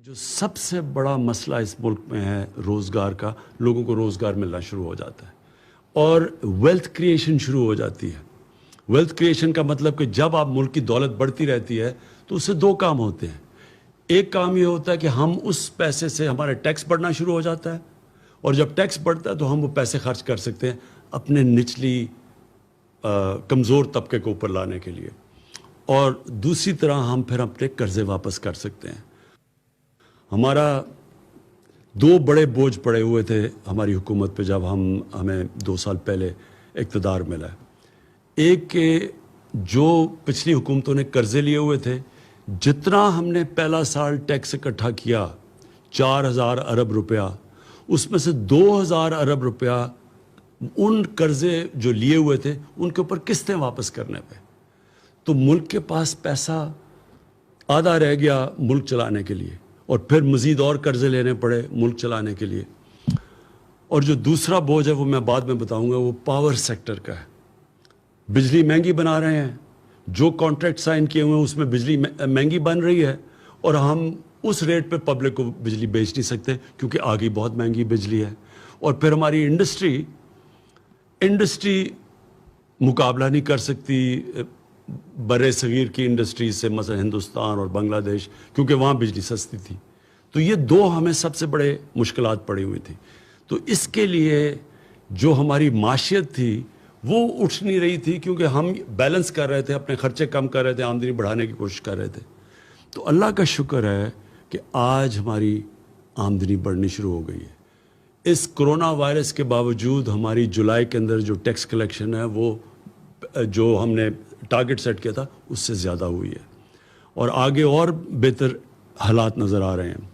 جو سب سے بڑا مسئلہ اس ملک میں ہے روزگار کا، لوگوں کو روزگار ملنا شروع ہو جاتا ہے اور ویلتھ کریشن شروع ہو جاتی ہے۔ ویلتھ کریشن کا مطلب کہ جب آپ ملک کی دولت بڑھتی رہتی ہے تو اس سے دو کام ہوتے ہیں۔ ایک کام یہ ہوتا ہے کہ ہم اس پیسے سے ہمارا ٹیکس بڑھنا شروع ہو جاتا ہے، اور جب ٹیکس بڑھتا ہے تو ہم وہ پیسے خرچ کر سکتے ہیں اپنے نچلی کمزور طبقے کو اوپر لانے کے لیے، اور دوسری طرح ہم پھر اپنے قرضے واپس کر سکتے ہیں۔ ہمارا دو بڑے بوجھ پڑے ہوئے تھے ہماری حکومت پہ جب ہمیں 2 سال پہلے اقتدار ملا ہے۔ ایک کہ جو پچھلی حکومتوں نے قرضے لیے ہوئے تھے، جتنا ہم نے پہلا سال ٹیکس اکٹھا کیا 4000 ارب روپیہ، اس میں سے 2000 ارب روپیہ ان قرضے جو لیے ہوئے تھے ان کے اوپر قسطیں واپس کرنے پہ، تو ملک کے پاس پیسہ آدھا رہ گیا ملک چلانے کے لیے، اور پھر مزید اور قرضے لینے پڑے ملک چلانے کے لیے۔ اور جو دوسرا بوجھ ہے وہ میں بعد میں بتاؤں گا، وہ پاور سیکٹر کا ہے۔ بجلی مہنگی بنا رہے ہیں، جو کانٹریکٹ سائن کیے ہوئے ہیں اس میں بجلی مہنگی بن رہی ہے، اور ہم اس ریٹ پہ پبلک کو بجلی بیچ نہیں سکتے کیونکہ آگے بہت مہنگی بجلی ہے۔ اور پھر ہماری انڈسٹری مقابلہ نہیں کر سکتی بر صغیر کی انڈسٹریز سے، مثلا ہندوستان اور بنگلہ دیش، کیونکہ وہاں بجلی سستی تھی۔ تو یہ دو ہمیں سب سے بڑے مشکلات پڑی ہوئی تھی۔ تو اس کے لیے جو ہماری معیشت تھی وہ اٹھ نہیں رہی تھی، کیونکہ ہم بیلنس کر رہے تھے، اپنے خرچے کم کر رہے تھے، آمدنی بڑھانے کی کوشش کر رہے تھے۔ تو اللہ کا شکر ہے کہ آج ہماری آمدنی بڑھنی شروع ہو گئی ہے۔ اس کرونا وائرس کے باوجود ہماری جولائی کے اندر جو ٹیکس کلیکشن ہے وہ جو ہم نے ٹارگٹ سیٹ کیا تھا اس سے زیادہ ہوئی ہے، اور آگے اور بہتر حالات نظر آ رہے ہیں۔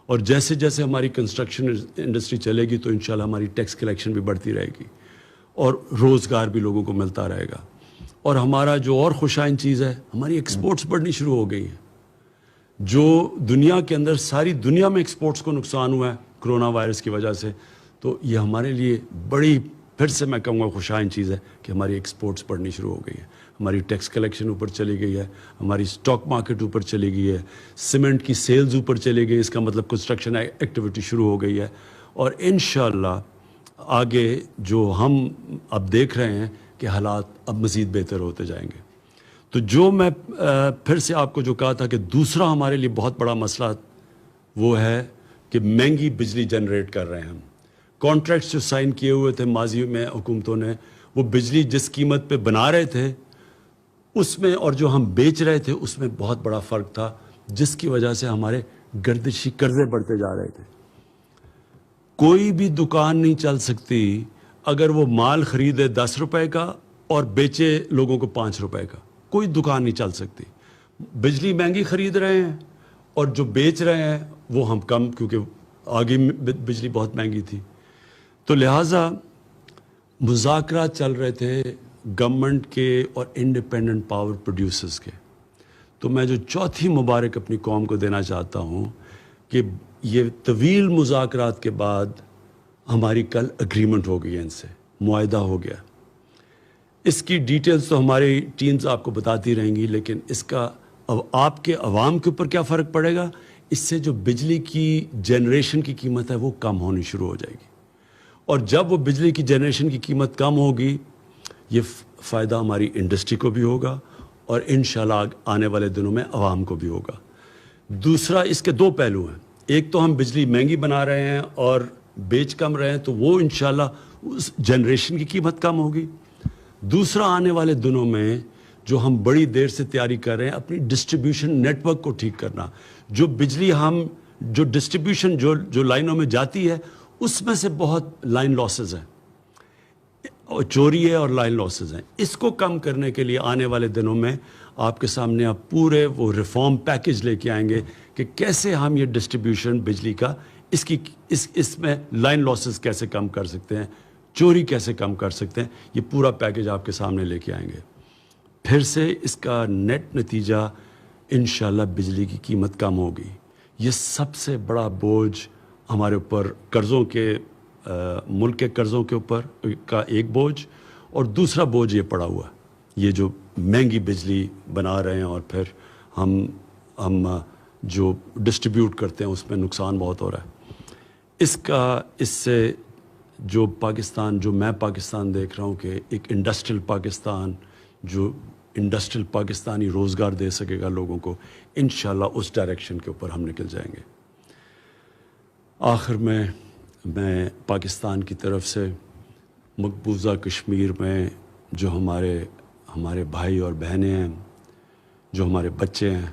اور جیسے جیسے ہماری کنسٹرکشن انڈسٹری چلے گی تو انشاءاللہ ہماری ٹیکس کلیکشن بھی بڑھتی رہے گی، اور روزگار بھی لوگوں کو ملتا رہے گا۔ اور ہمارا جو اور خوشائن چیز ہے، ہماری ایکسپورٹس بڑھنی شروع ہو گئی ہیں۔ جو دنیا کے اندر ساری دنیا میں ایکسپورٹس کو نقصان ہوا ہے کرونا وائرس کی وجہ سے، تو یہ ہمارے لیے بڑی، پھر سے میں کہوں گا، خوشائن چیز ہے کہ ہماری ایکسپورٹس بڑھنی شروع ہو گئی ہے، ہماری ٹیکس کلیکشن اوپر چلی گئی ہے، ہماری سٹاک مارکیٹ اوپر چلی گئی ہے، سیمنٹ کی سیلز اوپر چلی گئی، اس کا مطلب کنسٹرکشن ایکٹیویٹی شروع ہو گئی ہے۔ اور انشاءاللہ آگے جو ہم اب دیکھ رہے ہیں کہ حالات اب مزید بہتر ہوتے جائیں گے۔ تو جو میں پھر سے آپ کو جو کہا تھا کہ دوسرا ہمارے لیے بہت بڑا مسئلہ وہ ہے کہ مہنگی بجلی جنریٹ کر رہے ہیں ہم۔ کانٹریکٹس جو سائن کیے ہوئے تھے ماضی میں حکومتوں نے، وہ بجلی جس قیمت پہ بنا رہے تھے اس میں اور جو ہم بیچ رہے تھے اس میں بہت بڑا فرق تھا، جس کی وجہ سے ہمارے گردشی قرضے بڑھتے جا رہے تھے۔ کوئی بھی دکان نہیں چل سکتی اگر وہ مال خریدے 10 روپے کا اور بیچے لوگوں کو 5 روپے کا، کوئی دکان نہیں چل سکتی۔ بجلی مہنگی خرید رہے ہیں اور جو بیچ رہے ہیں وہ ہم کم، کیونکہ آگے بجلی بہت مہنگی تھی۔ تو لہٰذا مذاکرات چل رہے تھے گورنمنٹ کے اور انڈیپینڈنٹ پاور پروڈیوسرز کے۔ تو میں جو چوتھی مبارک اپنی قوم کو دینا چاہتا ہوں کہ یہ طویل مذاکرات کے بعد ہماری کل اگریمنٹ ہو گئی ہے، ان سے معاہدہ ہو گیا۔ اس کی ڈیٹیلز تو ہماری ٹیمز آپ کو بتاتی رہیں گی، لیکن اس کا آپ کے عوام کے اوپر کیا فرق پڑے گا؟ اس سے جو بجلی کی جنریشن کی قیمت ہے وہ کم ہونی شروع ہو جائے گی، اور جب وہ بجلی کی جنریشن کی قیمت کم ہوگی یہ فائدہ ہماری انڈسٹری کو بھی ہوگا، اور انشاءاللہ آنے والے دنوں میں عوام کو بھی ہوگا۔ دوسرا، اس کے دو پہلو ہیں۔ ایک تو ہم بجلی مہنگی بنا رہے ہیں اور بیچ کم رہے ہیں، تو وہ انشاءاللہ اس جنریشن کی قیمت کم ہوگی۔ دوسرا، آنے والے دنوں میں جو ہم بڑی دیر سے تیاری کر رہے ہیں اپنی ڈسٹریبیوشن نیٹ ورک کو ٹھیک کرنا، جو بجلی ہم جو ڈسٹریبیوشن جو لائنوں میں جاتی ہے اس میں سے بہت لائن لاسز ہیں، چوری ہے اور لائن لاسز ہیں۔ اس کو کم کرنے کے لیے آنے والے دنوں میں آپ کے سامنے آپ پورے وہ ریفارم پیکج لے کے آئیں گے کہ کیسے ہم یہ ڈسٹریبیوشن بجلی کا اس میں لائن لاسز کیسے کم کر سکتے ہیں، چوری کیسے کم کر سکتے ہیں، یہ پورا پیکج آپ کے سامنے لے کے آئیں گے۔ پھر سے اس کا نیٹ نتیجہ انشاءاللہ بجلی کی قیمت کم ہوگی۔ یہ سب سے بڑا بوجھ ہمارے اوپر قرضوں کے، ملک کے قرضوں کے اوپر کا ایک بوجھ، اور دوسرا بوجھ یہ پڑا ہوا ہے، یہ جو مہنگی بجلی بنا رہے ہیں اور پھر ہم جو ڈسٹریبیوٹ کرتے ہیں اس میں نقصان بہت ہو رہا ہے. اس سے جو پاکستان، جو میں پاکستان دیکھ رہا ہوں کہ ایک انڈسٹریل پاکستان، جو انڈسٹریل پاکستانی روزگار دے سکے گا لوگوں کو، انشاءاللہ اس ڈائریکشن کے اوپر ہم نکل جائیں گے. آخر میں پاکستان کی طرف سے مقبوضہ کشمیر میں جو ہمارے بھائی اور بہنیں ہیں، جو ہمارے بچے ہیں،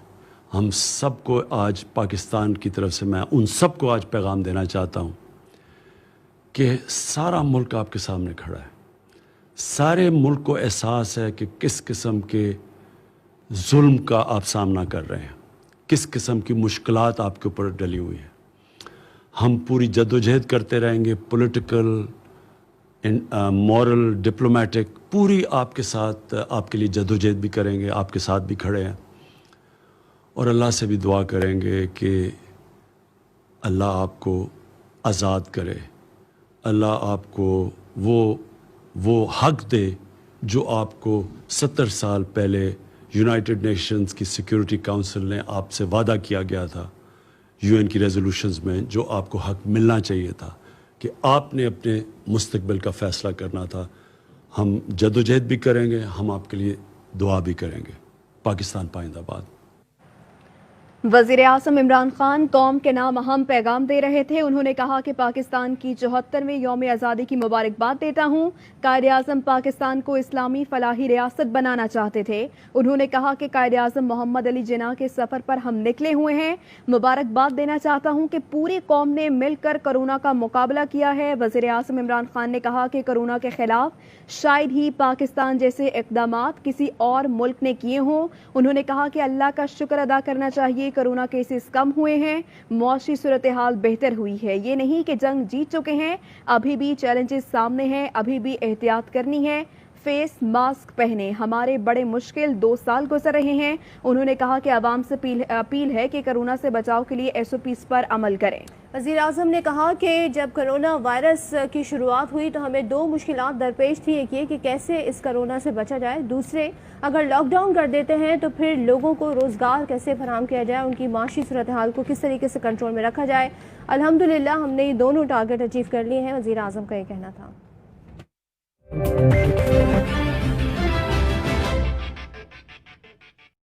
ہم سب کو آج پاکستان کی طرف سے میں ان سب کو آج پیغام دینا چاہتا ہوں کہ سارا ملک آپ کے سامنے کھڑا ہے. سارے ملک کو احساس ہے کہ کس قسم کے ظلم کا آپ سامنا کر رہے ہیں، کس قسم کی مشکلات آپ کے اوپر ڈلی ہوئی ہیں. ہم پوری جدوجہد کرتے رہیں گے، پولیٹیکل، مورل، ڈپلومیٹک، پوری آپ کے ساتھ، آپ کے لیے جدوجہد بھی کریں گے، آپ کے ساتھ بھی کھڑے ہیں. اور اللہ سے بھی دعا کریں گے کہ اللہ آپ کو آزاد کرے، اللہ آپ کو وہ حق دے جو آپ کو 70 سال پہلے یونائٹڈ نیشنز کی سیکیورٹی کونسل نے آپ سے وعدہ کیا گیا تھا، UN کی ریزولوشنز میں، جو آپ کو حق ملنا چاہیے تھا کہ آپ نے اپنے مستقبل کا فیصلہ کرنا تھا. ہم جدوجہد بھی کریں گے، ہم آپ کے لیے دعا بھی کریں گے. پاکستان پائندہ باد. وزیر اعظم عمران خان قوم کے نام اہم پیغام دے رہے تھے. انہوں نے کہا کہ پاکستان کی 74ویں یوم آزادی کی مبارکباد دیتا ہوں. قائد اعظم پاکستان کو اسلامی فلاحی ریاست بنانا چاہتے تھے. انہوں نے کہا کہ قائد اعظم محمد علی جناح کے سفر پر ہم نکلے ہوئے ہیں. مبارکباد دینا چاہتا ہوں کہ پوری قوم نے مل کر کرونا کا مقابلہ کیا ہے. وزیر اعظم عمران خان نے کہا کہ کرونا کے خلاف شاید ہی پاکستان جیسے اقدامات کسی اور ملک نے کیے ہوں. انہوں نے کہا کہ اللہ کا شکر ادا کرنا چاہیے، کرونا کیسز کم ہوئے ہیں، معاشی صورتحال بہتر ہوئی ہے. یہ نہیں کہ جنگ جیت چکے ہیں، ابھی بھی چیلنجز سامنے ہیں، ابھی بھی احتیاط کرنی ہے. فیس ماسک پہنے، ہمارے بڑے مشکل 2 سال گزر رہے ہیں. انہوں نے کہا کہ عوام سے اپیل ہے کہ کرونا سے بچاؤ کے لیے SOPs پر عمل کریں. وزیر اعظم نے کہا کہ جب کرونا وائرس کی شروعات ہوئی تو ہمیں 2 مشکلات درپیش تھی. ایک یہ کہ کیسے اس کرونا سے بچا جائے، دوسرے اگر لاک ڈاؤن کر دیتے ہیں تو پھر لوگوں کو روزگار کیسے فراہم کیا جائے، ان کی معاشی صورتحال کو کس طریقے سے کنٹرول میں رکھا جائے. الحمدللہ ہم نے یہ دونوں ٹارگٹ اچیو کر لیے ہیں، وزیر اعظم کا یہ کہنا تھا.